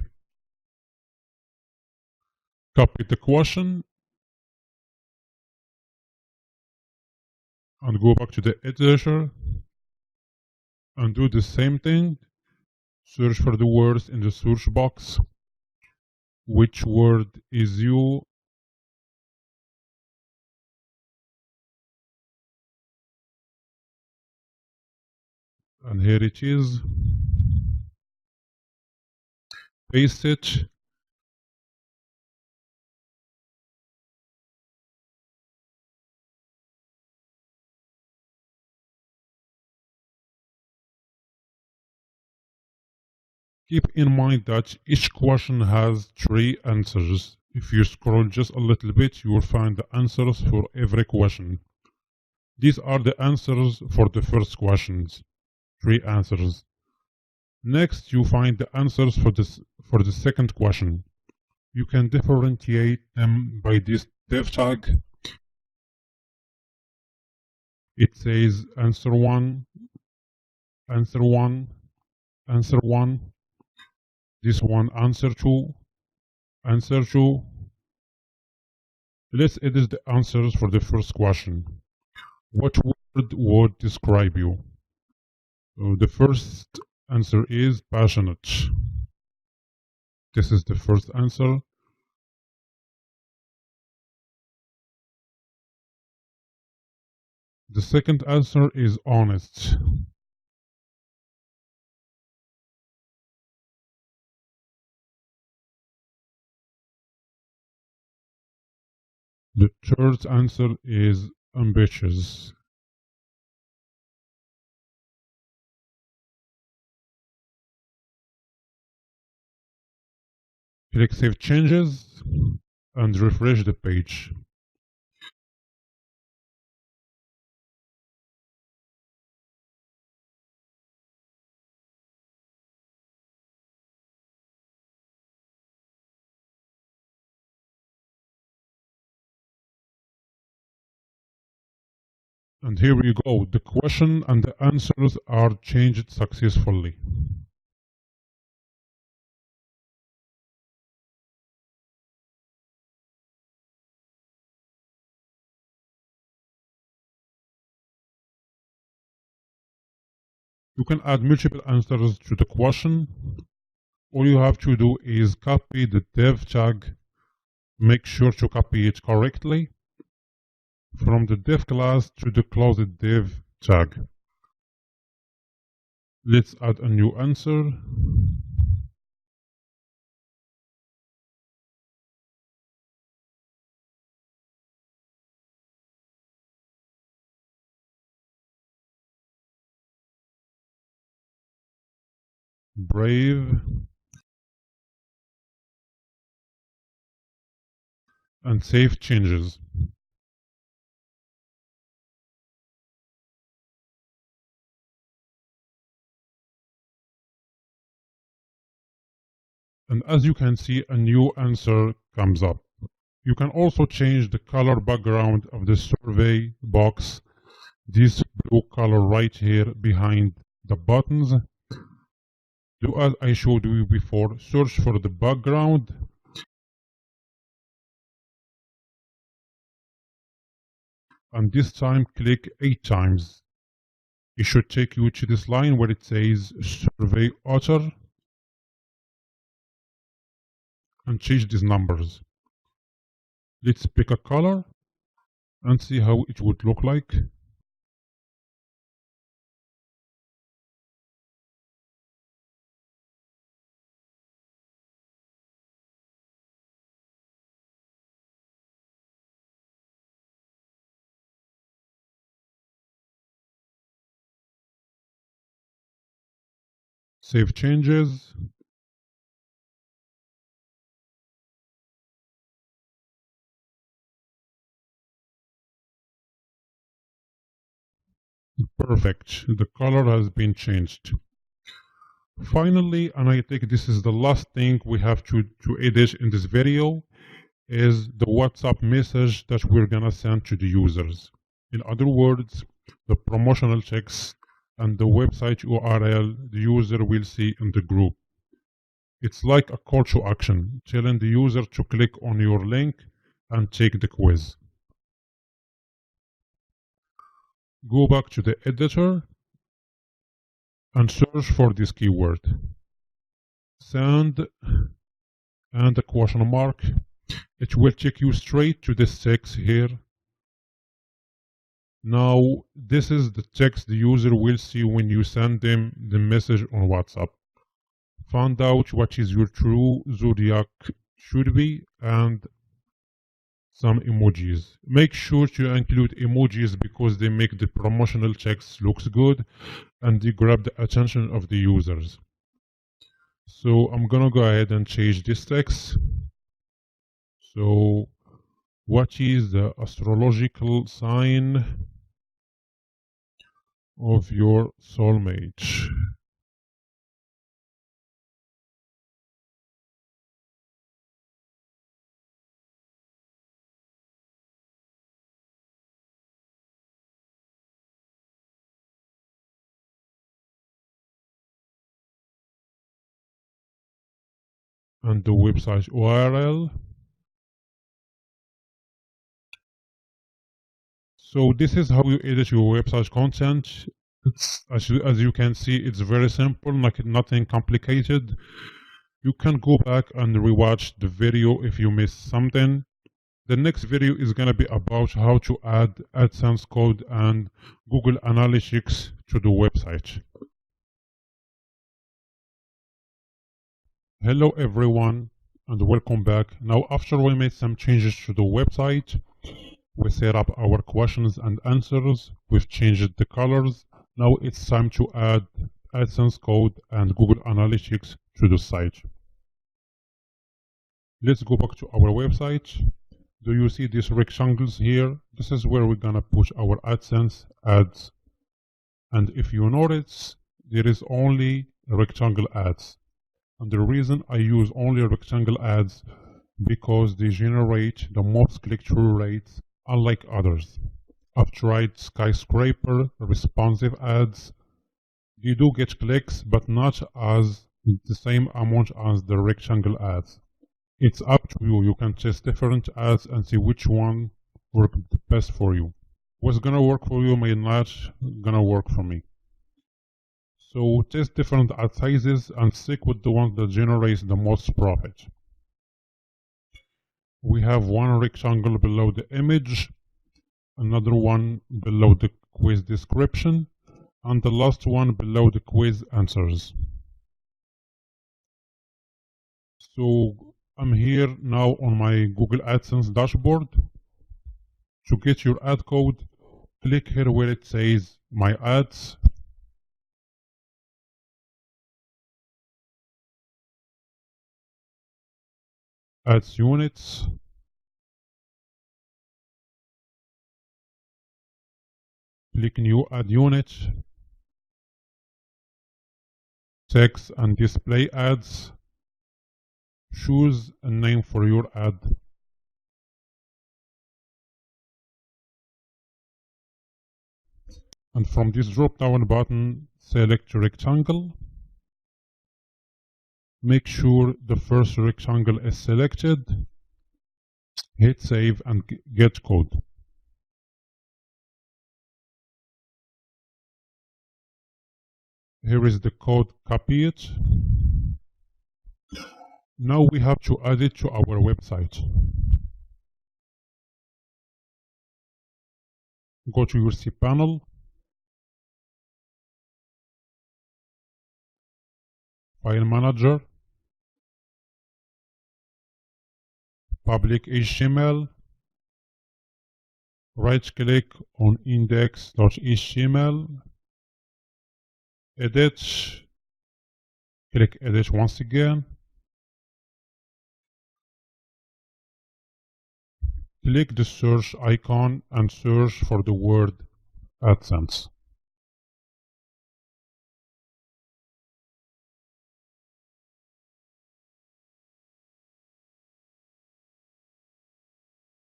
Copy the question and go back to the editor and do the same thing. Search for the words in the search box. Which word is you? And here it is. Paste it. Keep in mind that each question has 3 answers. If you scroll just a little bit, you will find the answers for every question. These are the answers for the first questions. 3 answers. Next, you find the answers for the second question. You can differentiate them by this div tag. It says answer 1, answer 1, answer 1. This one, answer 2, answer 2. Let's edit the answers for the first question. What word would describe you? The first answer is passionate. This is the first answer. The second answer is honest. The third answer is ambitious. Click Save Changes and refresh the page. And here we go. The question and the answers are changed successfully. You can add multiple answers to the question. All you have to do is copy the div tag. Make sure to copy it correctly from the div class to the closed div tag. Let's add a new answer. Brave. And save changes. And as you can see, a new answer comes up. You can also change the color background of the survey box, this blue color right here behind the buttons. Do as I showed you before, search for the background and this time click 8 times. It should take you to this line where it says survey author and change these numbers. Let's pick a color and see how it would look like. Save changes. Perfect. The color has been changed. Finally, and I think this is the last thing we have to edit in this video, is the WhatsApp message that we're gonna send to the users. In other words, the promotional text and the website URL the user will see in the group. It's like a call to action, telling the user to click on your link and take the quiz. Go back to the editor and search for this keyword. Send and a question mark. It will take you straight to this text here. Now, this is the text the user will see when you send them the message on WhatsApp. Find out what is your true zodiac should be and some emojis. Make sure to include emojis because they make the promotional text looks good and they grab the attention of the users. So I'm gonna go ahead and change this text. So what is the astrological sign of your soulmate? And the website URL. So this is how you edit your website content. As you can see, it's very simple, like nothing complicated. You can go back and rewatch the video if you missed something. The next video is going to be about how to add AdSense code and Google Analytics to the website. Hello everyone and welcome back. Now after we made some changes to the website, we set up our questions and answers, we've changed the colors. Now it's time to add AdSense code and Google Analytics to the site. Let's go back to our website. Do you see these rectangles here? This is where we're gonna push our AdSense ads. And if you notice, there is only rectangle ads. And the reason I use only rectangle ads because they generate the most click-through rates unlike others. I've tried skyscraper responsive ads. They do get clicks, but not as the same amount as the rectangle ads. It's up to you. You can test different ads and see which one works the best for you. What's gonna work for you may not gonna work for me. So test different ad sizes and stick with the one that generates the most profit. We have one rectangle below the image, another one below the quiz description, and the last one below the quiz answers. So I'm here now on my Google AdSense dashboard. To get your ad code, click here where it says My Ads. Ads Units. Click New Ad Unit. Text and display ads. Choose a name for your ad. And from this drop-down button, select rectangle. Make sure the first rectangle is selected. Hit save and get code. Here is the code, copy it. Now we have to add it to our website. Go to your cPanel. File Manager. Public HTML. Right-click on index.html. Edit. Click Edit once again. Click the search icon and search for the word AdSense.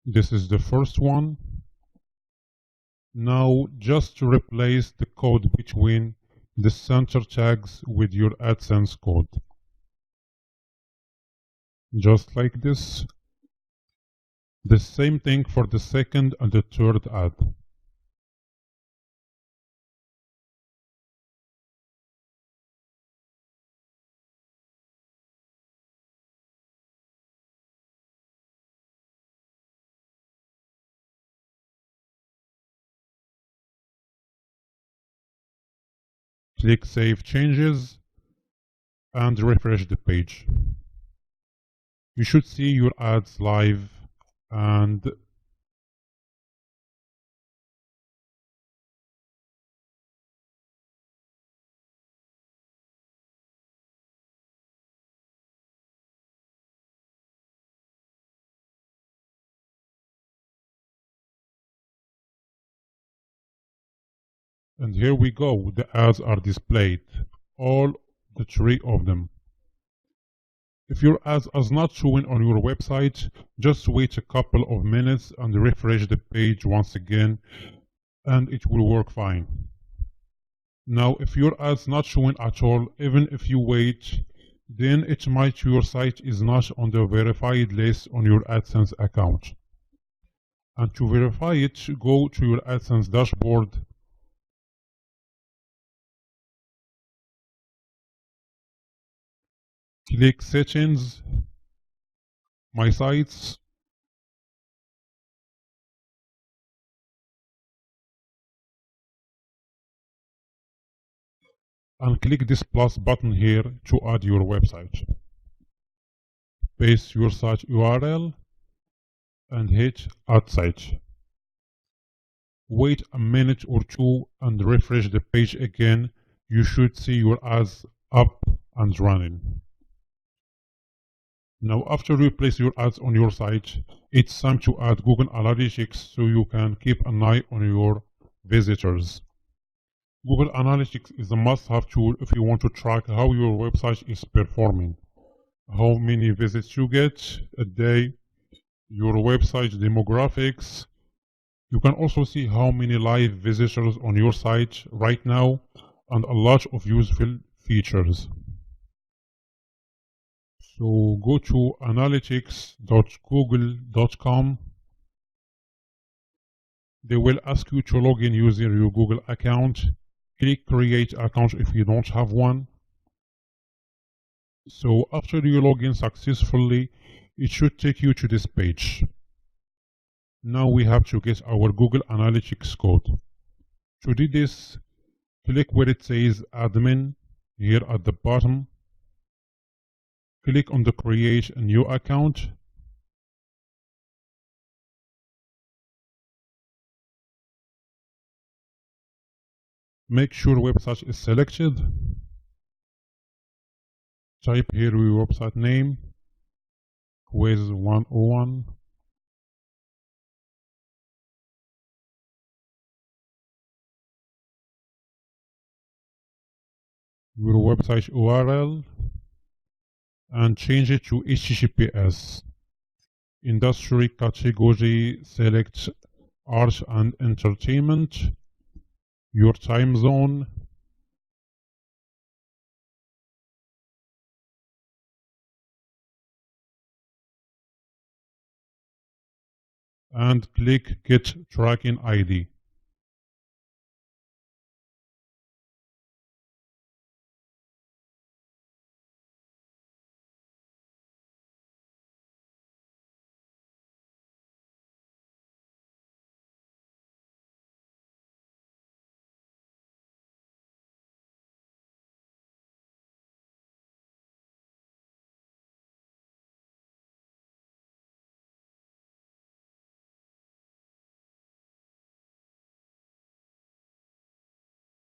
This is the first one. Now just replace the code between the center tags with your AdSense code. Just like this. The same thing for the second and the third ad. Click Save Changes and refresh the page. You should see your ads live and here we go, the ads are displayed, all the three of them. If your ads are not showing on your website, just wait a couple of minutes and refresh the page once again and it will work fine. Now if your ads not showing at all, even if you wait, then it might your site is not on the verified list on your AdSense account. And to verify it, go to your AdSense dashboard. Click Settings, My Sites, and click this plus button here to add your website. Paste your site URL and hit Add Site. Wait a minute or two and refresh the page again. You should see your ads up and running. Now after you place your ads on your site, it's time to add Google Analytics so you can keep an eye on your visitors. Google Analytics is a must-have tool if you want to track how your website is performing, how many visits you get a day, your website demographics. You can also see how many live visitors on your site right now and a lot of useful features. So go to analytics.google.com. They will ask you to log in using your Google account. Click create account if you don't have one. So after you log in successfully, it should take you to this page. Now we have to get our Google Analytics code. To do this, click where it says admin here at the bottom. Click on the create a new account. Make sure website is selected. Type here your website name, quiz 101. Your website URL and change it to HTTPS. Industry category, select art and entertainment. Your time zone. And click Get Tracking ID.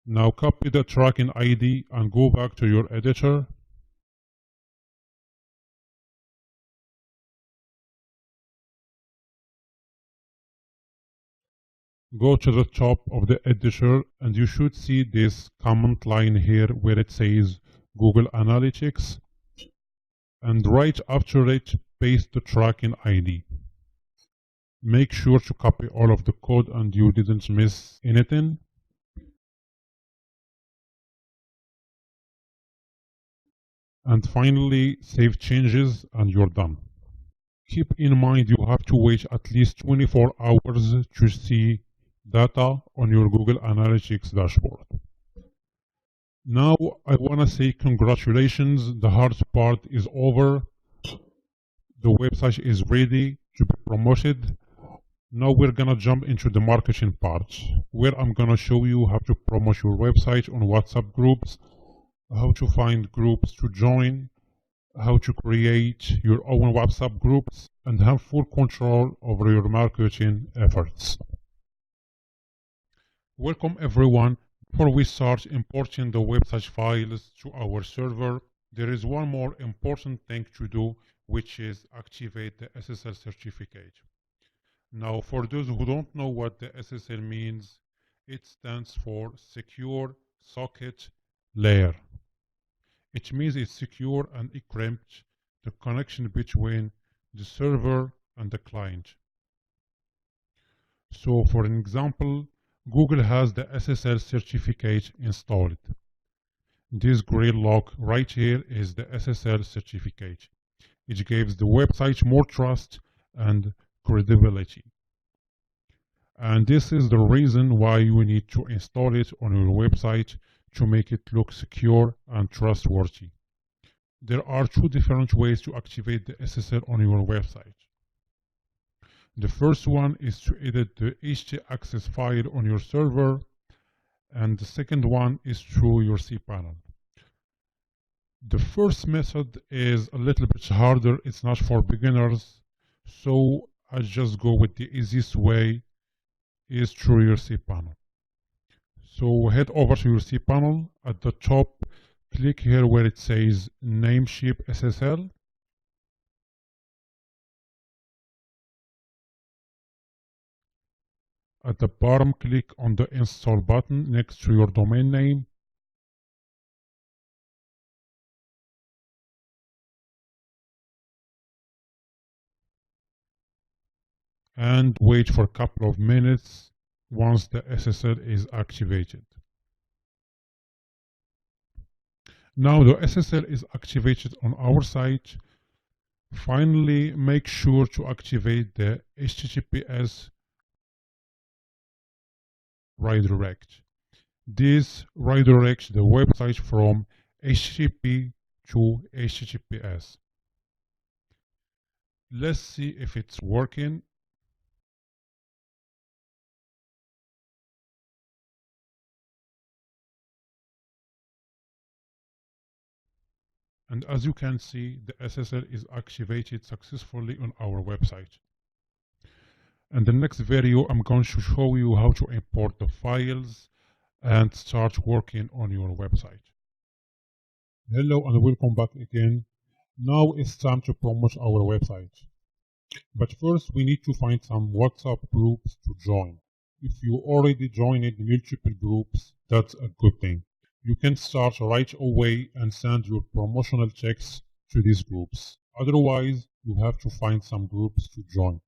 Now copy the tracking ID and go back to your editor. Go to the top of the editor and you should see this comment line here where it says Google Analytics, and right after it paste the tracking ID. Make sure to copy all of the code and you didn't miss anything. And finally save changes and you're done. Keep in mind you have to wait at least 24 hours to see data on your Google Analytics dashboard. Now I want to say congratulations, the hard part is over. The website is ready to be promoted. Now we're gonna jump into the marketing part, where I'm gonna show you how to promote your website on WhatsApp groups, how to find groups to join, how to create your own WhatsApp groups, and have full control over your marketing efforts. Welcome everyone. Before we start importing the website files to our server, there is one more important thing to do, which is activate the SSL certificate. Now, for those who don't know what the SSL means, it stands for Secure Socket Layer. It means it's secure and encrypts the connection between the server and the client. So for an example, Google has the SSL certificate installed. This gray lock right here is the SSL certificate. It gives the website more trust and credibility. And this is the reason why you need to install it on your website to make it look secure and trustworthy. There are two different ways to activate the SSL on your website. The first one is to edit the htaccess file on your server, and the second one is through your cPanel. The first method is a little bit harder, it's not for beginners, so I just go with the easiest way, is through your cPanel. So head over to your cPanel. At the top, click here where it says Namecheap SSL. At the bottom, click on the install button next to your domain name. And wait for a couple of minutes once the SSL is activated. Now the SSL is activated on our site. Finally, make sure to activate the HTTPS redirect. This redirects the website from HTTP to HTTPS. Let's see if it's working. And as you can see, the SSL is activated successfully on our website. In the next video, I'm going to show you how to import the files and start working on your website. Hello and welcome back again. Now it's time to promote our website. But first, we need to find some WhatsApp groups to join. If you already joined multiple groups, that's a good thing. You can start right away and send your promotional checks to these groups. Otherwise, you have to find some groups to join.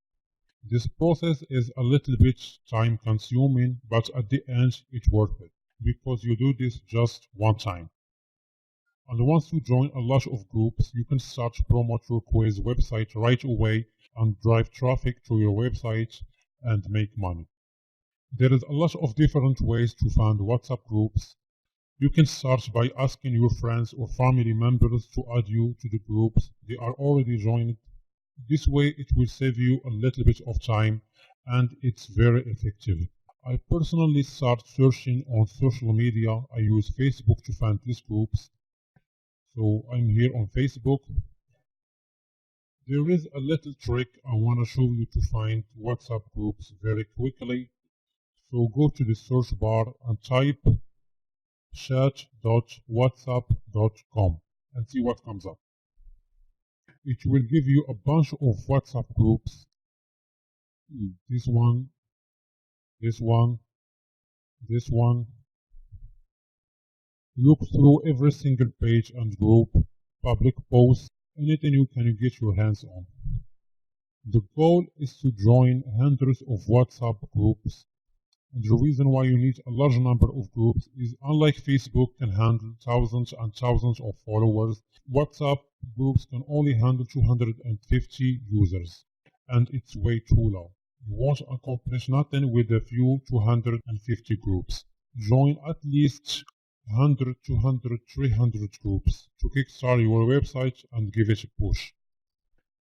This process is a little bit time consuming, but at the end it's worth it because you do this just one time. And once you join a lot of groups, you can start to promote your quiz website right away and drive traffic to your website and make money. There is a lot of different ways to find WhatsApp groups. You can start by asking your friends or family members to add you to the groups they are already joined. This way it will save you a little bit of time and it's very effective. I personally start searching on social media. I use Facebook to find these groups. So I'm here on Facebook. There is a little trick I want to show you to find WhatsApp groups very quickly. So go to the search bar and type chat.whatsapp.com and see what comes up. It will give you a bunch of WhatsApp groups. This one, this one, this one. Look through every single page and group, public posts, anything you can get your hands on. The goal is to join hundreds of WhatsApp groups. And the reason why you need a large number of groups is unlike Facebook can handle thousands and thousands of followers, WhatsApp groups can only handle 250 users, and it's way too low. You won't accomplish nothing with a few 250 groups. Join at least 100, 200, 300 groups to kickstart your website and give it a push.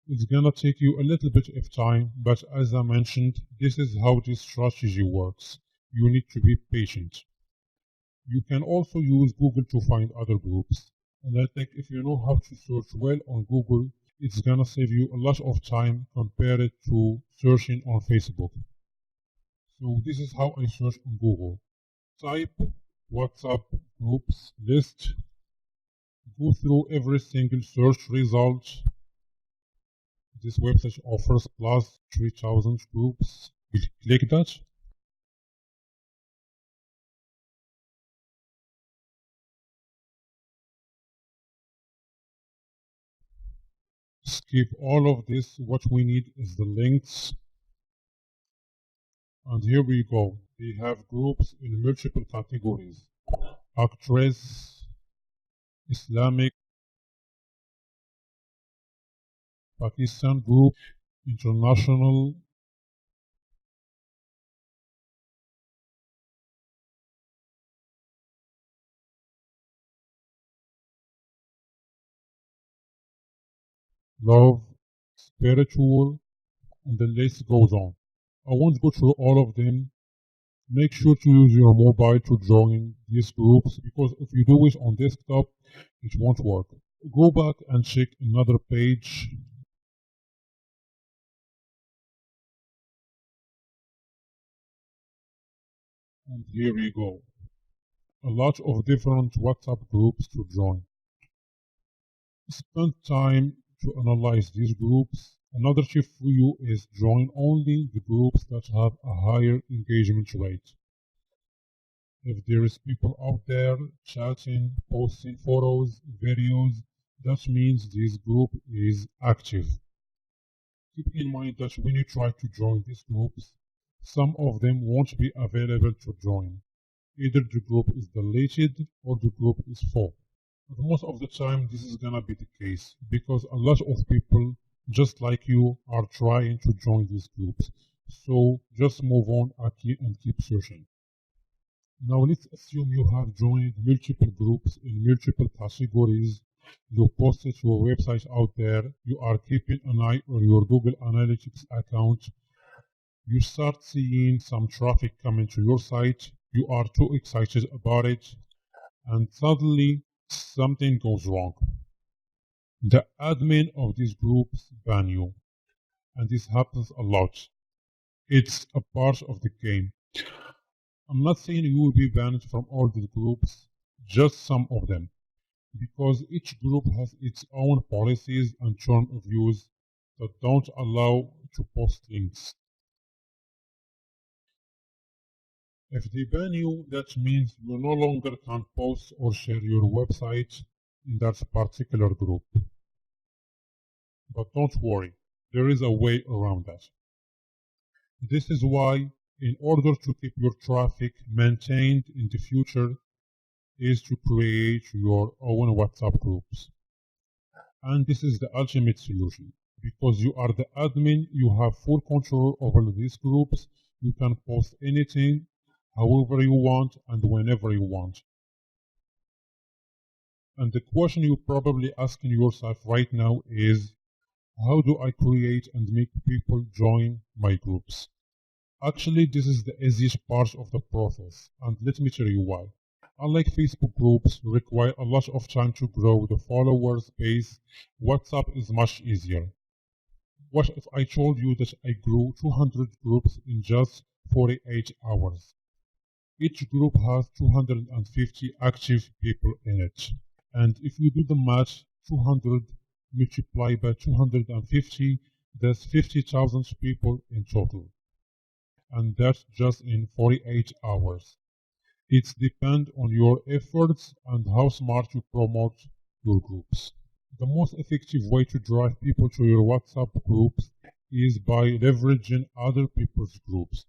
It's gonna take you a little bit of time, but as I mentioned, this is how this strategy works. You need to be patient. You can also use Google to find other groups. And I think if you know how to search well on Google, it's gonna save you a lot of time compared to searching on Facebook. So this is how I search on Google. Type WhatsApp groups list. Go through every single search result. This website offers plus 3,000 groups. We click that. Skip all of this. What we need is the links. And here we go. They have groups in multiple categories. Actress, Islamic, Pakistan group, international, love, spiritual, and the list goes on. I won't go through all of them. Make sure to use your mobile to join these groups because if you do it on desktop, it won't work. Go back and check another page. And here we go. A lot of different WhatsApp groups to join. Spend time to analyze these groups. Another tip for you is join only the groups that have a higher engagement rate. If there is people out there chatting, posting photos, videos, that means this group is active. Keep in mind that when you try to join these groups, some of them won't be available to join. Either the group is deleted or the group is full. But most of the time this is gonna be the case because a lot of people just like you are trying to join these groups. So just move on and keep searching. Now let's assume you have joined multiple groups in multiple categories. You posted your website out there. You are keeping an eye on your Google Analytics account. You start seeing some traffic coming to your site. You are too excited about it. And suddenly something goes wrong. The admin of these groups ban you. And this happens a lot. It's a part of the game. I'm not saying you will be banned from all the groups, just some of them, because each group has its own policies and terms of use that don't allow to post links. If they ban you, that means you no longer can post or share your website in that particular group. But don't worry, there is a way around that. This is why, in order to keep your traffic maintained in the future, is to create your own WhatsApp groups. And this is the ultimate solution. Because you are the admin, you have full control over these groups. You can post anything, however you want, and whenever you want. And the question you're probably asking yourself right now is, how do I create and make people join my groups? Actually, this is the easiest part of the process, and let me tell you why. Unlike Facebook groups require a lot of time to grow the followers base, WhatsApp is much easier. What if I told you that I grew 200 groups in just 48 hours? Each group has 250 active people in it. And if you do the math, 200 multiplied by 250, that's 50,000 people in total. And that's just in 48 hours. It depends on your efforts and how smart you promote your groups. The most effective way to drive people to your WhatsApp groups is by leveraging other people's groups.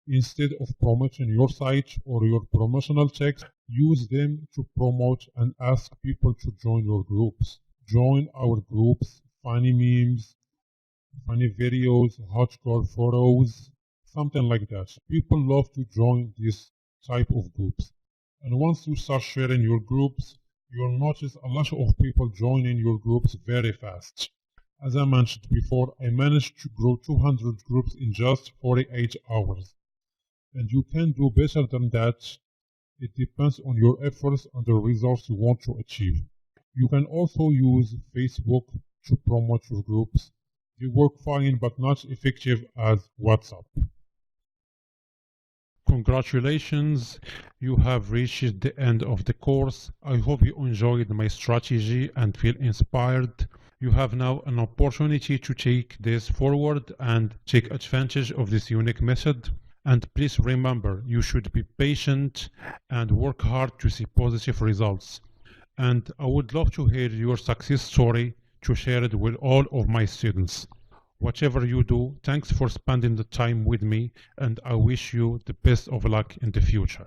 Instead of promoting your site or your promotional text, use them to promote and ask people to join your groups. Join our groups, funny memes, funny videos, hardcore photos, something like that. People love to join this type of groups. And once you start sharing your groups, you'll notice a lot of people joining your groups very fast. As I mentioned before, I managed to grow 200 groups in just 48 hours. And you can do better than that. It depends on your efforts and the results you want to achieve. You can also use Facebook to promote your groups. They work fine but not effective as WhatsApp. Congratulations, you have reached the end of the course. I hope you enjoyed my strategy and feel inspired. You have now an opportunity to take this forward and take advantage of this unique method. And please remember, you should be patient and work hard to see positive results. And I would love to hear your success story to share it with all of my students. Whatever you do, thanks for spending the time with me, and I wish you the best of luck in the future.